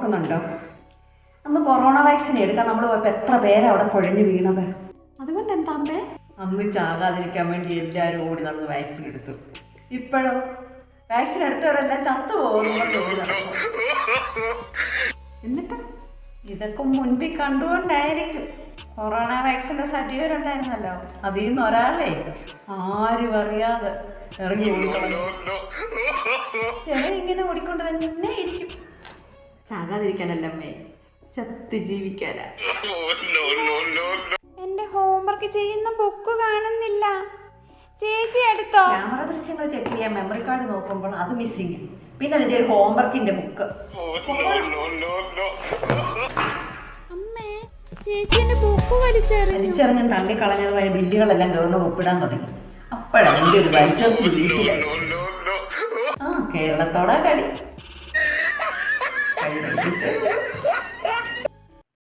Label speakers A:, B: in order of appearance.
A: ഓർക്കുന്നുണ്ടോ? അന്ന് corona vaccine എടുക്കാൻ നമ്മൾ പോയപ്പോൾ എത്ര പേരാ അവിടെ കുഴഞ്ഞു വീണത്. അതുകൊണ്ട് എന്താ അമ്മേ? അന്ന് ചാകാതിരിക്കാൻ വേണ്ടി എല്ലാവരും ഓടി നടന്ന് വാക്സിൻ എടുത്തു. ഇപ്പോഴോ വാക്സിൻ എടുത്തവരെല്ലാം ചത്തുപോകുന്നു. എന്നിട്ട് ഇതൊക്കെ മുൻപിൽ കണ്ടുകൊണ്ടായിരിക്കും. കൊറോണ വാക്സിൻ്റെ സർട്ടിഫിക്കറ്റ് ഉണ്ടായിരുന്നല്ലോ, അതിൽ നിന്ന് ഒരാളെ ആരും അറിയാതെ ഇറങ്ങി ഓടിക്കളഞ്ഞു. ഇങ്ങനെ ഓടിക്കൊണ്ട് തന്നെ ഇരിക്കും. ചാകാതിരിക്കാനല്ലമ്മേ, ചത്ത് ജീവിക്കാനാ.
B: എന്റെ ഹോംവർക്ക് ചെയ്യുന്ന ബുക്ക് കാണുന്നില്ല, ചേച്ചി എടുത്തോ?
A: ക്യാമറ ദൃശ്യങ്ങൾ ചെക്ക് ചെയ്യാൻ മെമ്മറി കാർഡ് നോക്കുമ്പോൾ അത് മിസ്സിങ്. പിന്നെ അതിന്റെ ഒരു ഹോംവർക്കിന്റെ ബുക്ക്.
B: അമ്മേ, ചേച്ചി എന്റെ ബുക്ക് വലിച്ചെറിഞ്ഞ്
A: തള്ളിക്കളഞ്ഞതുമായ ബില്ലുകളെല്ലാം ഗവർണർ ഒപ്പിടാൻ തുടങ്ങി. അപ്പോഴാണ് എൻ്റെ ഒരു വലിച്ചേർച്ച് വീട്ടിലായി. കേരളത്തോടാ കളി.